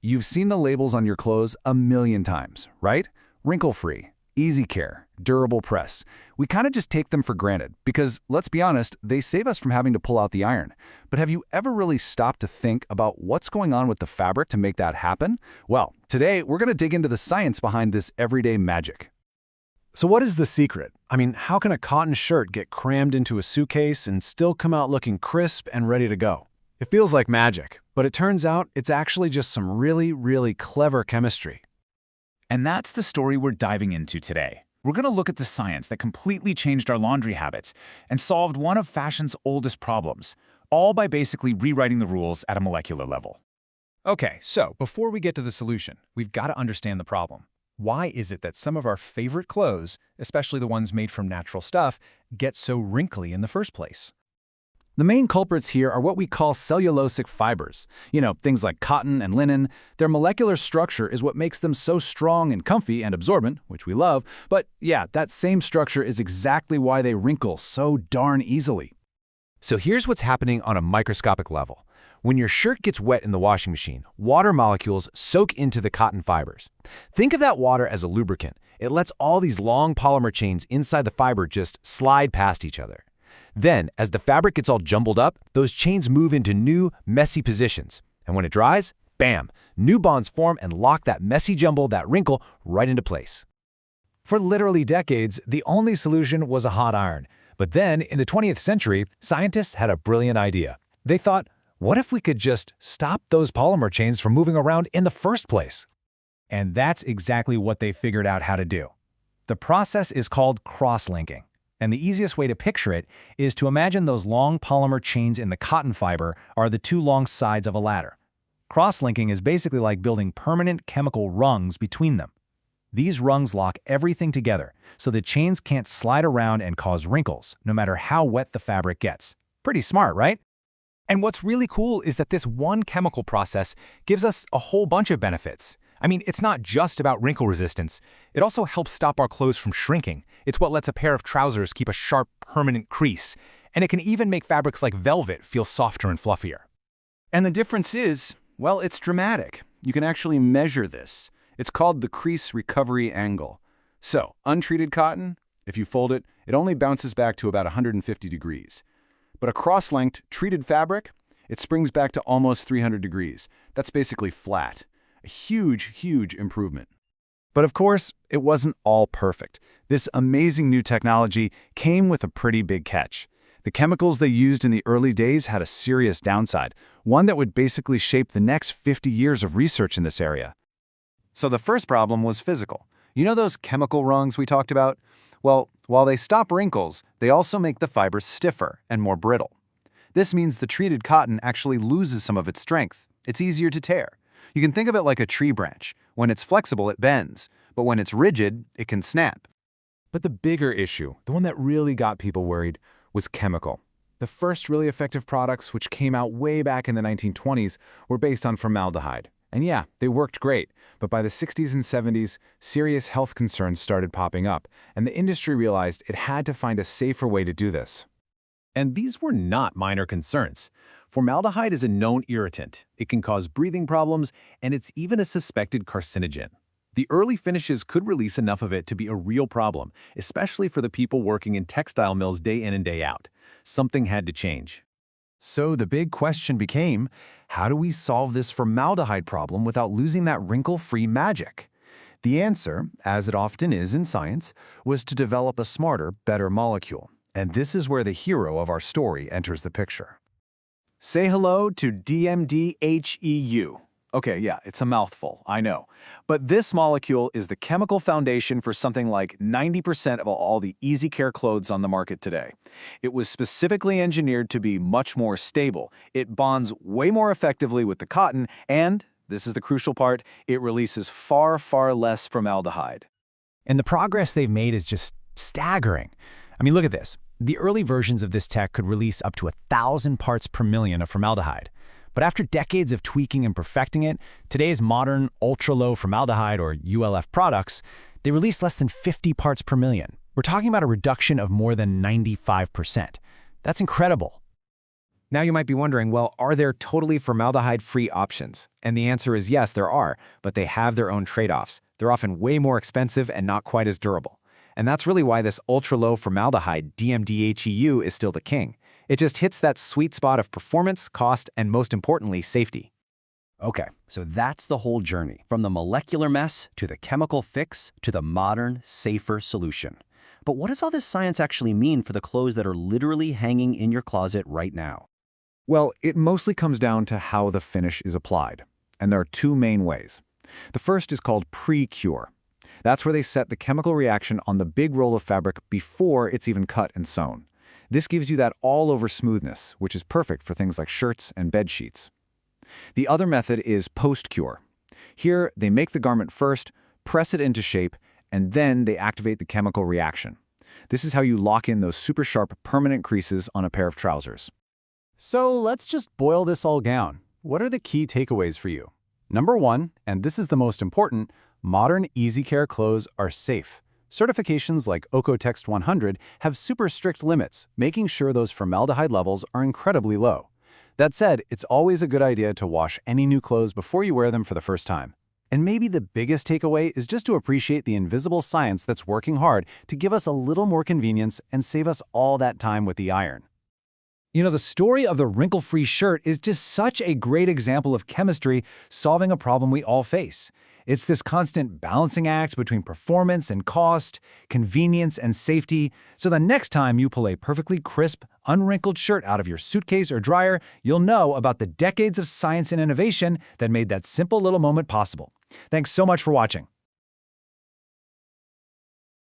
You've seen the labels on your clothes a million times, right? Wrinkle-free, easy care, durable press. We kind of just take them for granted because, let's be honest, they save us from having to pull out the iron. But have you ever really stopped to think about what's going on with the fabric to make that happen? Well, today we're going to dig into the science behind this everyday magic. So what is the secret? I mean, how can a cotton shirt get crammed into a suitcase and still come out looking crisp and ready to go? It feels like magic, but it turns out it's actually just some really clever chemistry. And that's the story we're diving into today. We're going to look at the science that completely changed our laundry habits and solved one of fashion's oldest problems, all by basically rewriting the rules at a molecular level. Okay, so before we get to the solution, we've got to understand the problem. Why is it that some of our favorite clothes, especially the ones made from natural stuff, get so wrinkly in the first place? The main culprits here are what we call cellulosic fibers. Things like cotton and linen. Their molecular structure is what makes them so strong and comfy and absorbent, which we love. But yeah, that same structure is exactly why they wrinkle so darn easily. So here's what's happening on a microscopic level. When your shirt gets wet in the washing machine, water molecules soak into the cotton fibers. Think of that water as a lubricant. It lets all these long polymer chains inside the fiber just slide past each other. Then, as the fabric gets all jumbled up, those chains move into new, messy positions. And when it dries, bam, new bonds form and lock that messy jumble, that wrinkle, right into place. For literally decades, the only solution was a hot iron. But then, in the 20th century, scientists had a brilliant idea. They thought, what if we could just stop those polymer chains from moving around in the first place? And that's exactly what they figured out how to do. The process is called cross-linking. And the easiest way to picture it is to imagine those long polymer chains in the cotton fiber are the two long sides of a ladder. Cross-linking is basically like building permanent chemical rungs between them. These rungs lock everything together, so the chains can't slide around and cause wrinkles, no matter how wet the fabric gets. Pretty smart, right? And what's really cool is that this one chemical process gives us a whole bunch of benefits. I mean, it's not just about wrinkle resistance. It also helps stop our clothes from shrinking. It's what lets a pair of trousers keep a sharp, permanent crease. And it can even make fabrics like velvet feel softer and fluffier. And the difference is, well, it's dramatic. You can actually measure this. It's called the crease recovery angle. So, untreated cotton, if you fold it, it only bounces back to about 150 degrees. But a cross-linked, treated fabric, it springs back to almost 300 degrees. That's basically flat. A huge improvement. But of course, it wasn't all perfect. This amazing new technology came with a pretty big catch. The chemicals they used in the early days had a serious downside, one that would basically shape the next 50 years of research in this area. So the first problem was physical. You know those chemical rungs we talked about? Well, while they stop wrinkles, they also make the fibers stiffer and more brittle. This means the treated cotton actually loses some of its strength. It's easier to tear. You can think of it like a tree branch. When it's flexible, it bends, but when it's rigid, it can snap. But the bigger issue, the one that really got people worried, was chemical. The first really effective products, which came out way back in the 1920s, were based on formaldehyde. And yeah, they worked great, but by the 60s and 70s, serious health concerns started popping up, and the industry realized it had to find a safer way to do this. And these were not minor concerns. Formaldehyde is a known irritant. It can cause breathing problems, and it's even a suspected carcinogen. The early finishes could release enough of it to be a real problem, especially for the people working in textile mills day in and day out. Something had to change. So the big question became, how do we solve this formaldehyde problem without losing that wrinkle-free magic? The answer, as it often is in science, was to develop a smarter, better molecule. And this is where the hero of our story enters the picture. Say hello to DMDHEU. Okay, yeah, it's a mouthful, I know. But this molecule is the chemical foundation for something like 90% of all the easy care clothes on the market today. It was specifically engineered to be much more stable. It bonds way more effectively with the cotton, and, this is the crucial part, it releases far less formaldehyde. And the progress they've made is just staggering. I mean, look at this. The early versions of this tech could release up to 1,000 parts per million of formaldehyde. But after decades of tweaking and perfecting it, today's modern ultra-low formaldehyde or ULF products, they release less than 50 parts per million. We're talking about a reduction of more than 95%. That's incredible. Now you might be wondering, well, are there totally formaldehyde-free options? And the answer is yes, there are, but they have their own trade-offs. They're often way more expensive and not quite as durable. And that's really why this ultra-low formaldehyde, DMDHEU, is still the king. It just hits that sweet spot of performance, cost, and most importantly, safety. Okay, so that's the whole journey, from the molecular mess to the chemical fix to the modern, safer solution. But what does all this science actually mean for the clothes that are literally hanging in your closet right now? Well, it mostly comes down to how the finish is applied. And there are two main ways. The first is called pre-cure. That's where they set the chemical reaction on the big roll of fabric before it's even cut and sewn. This gives you that all-over smoothness, which is perfect for things like shirts and bed sheets. The other method is post-cure. Here, they make the garment first, press it into shape, and then they activate the chemical reaction. This is how you lock in those super sharp permanent creases on a pair of trousers. So let's just boil this all down. What are the key takeaways for you? Number one, and this is the most important, modern easy care clothes are safe. Certifications like Ocotext 100 have super strict limits, making sure those formaldehyde levels are incredibly low. That said, it's always a good idea to wash any new clothes before you wear them for the first time. And maybe the biggest takeaway is just to appreciate the invisible science that's working hard to give us a little more convenience and save us all that time with the iron. You know, the story of the wrinkle-free shirt is just such a great example of chemistry solving a problem we all face. It's this constant balancing act between performance and cost, convenience and safety, so the next time you pull a perfectly crisp, unwrinkled shirt out of your suitcase or dryer, you'll know about the decades of science and innovation that made that simple little moment possible. Thanks so much for watching.